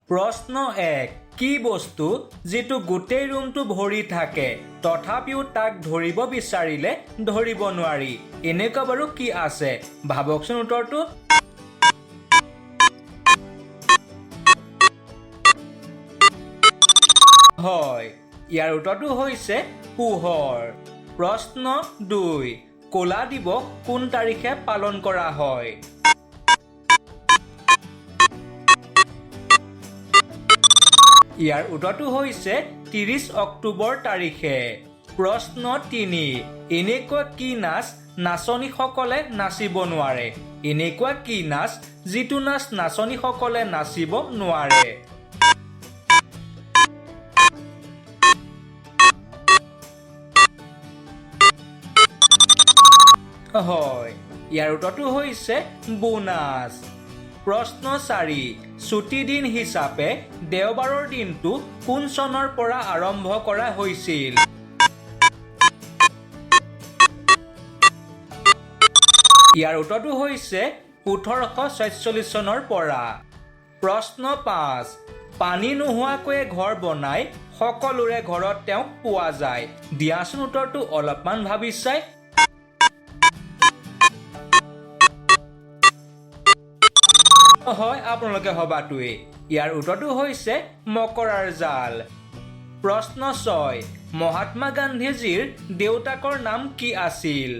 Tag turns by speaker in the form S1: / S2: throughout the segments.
S1: প্ৰশ্ন 1 কি বস্তু যেটো গোটেই ৰুমটো ভৰি থাকে তথাপিও তাক ধৰিব বিচাৰিলে ধৰিব নোৱাৰি এনেকুৱা বাৰু কি আছে ভাবকচোন উত্তৰটো হয় ইয়াৰ উত্তৰটো হৈছে পোহৰ প্ৰশ্ন 2 ক'লা দিৱস কোন তাৰিখে পালন কৰা হয় ইয়াৰ উত্তৰটো হৈছে 30 অক্টোবৰ তাৰিখে প্ৰশ্ন 3 এনেকুৱা কি নাচ নাচনীসকলে নাচিব নোৱাৰে এনেকুৱা কি নাচ যিটো নাচ নাচনীসকলে নাচিব নোৱাৰে হয় ইয়াৰ উত্তৰটো হৈছে বোনাচ প্ৰশ্ন 4 ছুটি দিন হিচাপে দেওবাৰৰ দিনটো কোন চনৰ পৰা আৰম্ভ কৰা হৈছিল ইয়াৰ উত্তৰটো হৈছে 1846 চনৰ পৰা প্ৰশ্ন 5 পানী নোহোৱাকৈ ঘৰ বনাই সকলোৰে ঘৰত তেওঁক পোৱা যায় দিয়াচোন উত্তৰটো অলপমান ভাবি চাই হয় আপোনালোকে হবাটোৱে ইয়াৰ উত্তৰটো হৈছে মকৰাৰ জাল প্ৰশ্ন 6 মহাত্মা গান্ধীজীৰ দেউতাকৰ নাম কি আছিল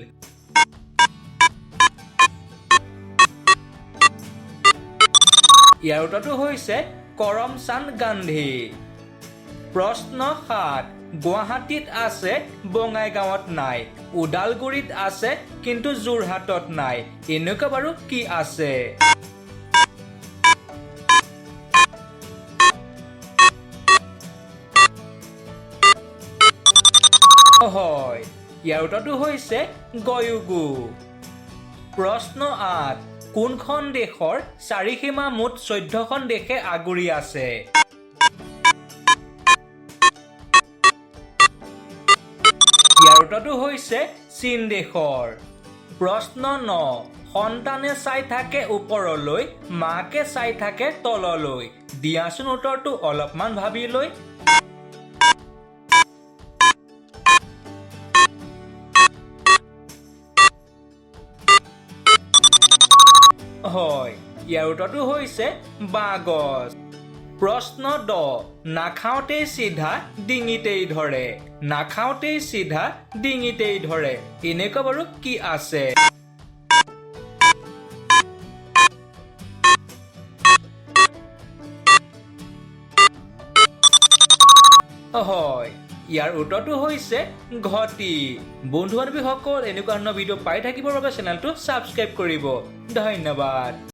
S1: ইয়াৰ উত্তৰটো হৈছে কৰমচান্দ গান্ধী প্ৰশ্ন 7 গুৱাহাটীত আছে বঙাইগাঁৱত নাই ওদালগুৰিত আছে কিন্তু যোৰহাটত নাই এনেকুৱা বাৰু কি আছে হয় ইয়াৰ উত্তৰটো হৈছে গয়ুগু প্ৰশ্ন 8 কোনখন দেশৰ চাৰিসীমা মুঠ 14খন দেশে আগুৰি আছে ইয়াৰ উত্তৰটো হৈছে চীন দেশৰ প্ৰশ্ন 9 সন্তানে চাই থাকে ওপৰলৈ মাকে চাই থাকে তললৈ দিয়াচোন উত্তৰটো অলপমান ভাবি লৈ হয় ইয়াৰ উত্তৰটো হৈছে বাঁহগছ প্ৰশ্ন 10 নাখাওঁতেই চিধা ডিঙিতেই ধৰে নাখাওঁতেই চিধা ডিঙিতেই ধৰে এনেকুৱা বাৰু কি আছে হয় ইয়াৰ উত্তৰটো হৈছে ঘটি বন্ধু বান্ধৱীসকল এনেকুৱা ধৰণৰ ভিডিঅ' পাই থাকিবৰ বাবে চেনেলটো ছাবস্ক্ৰাইব কৰিব ধন্যবাদ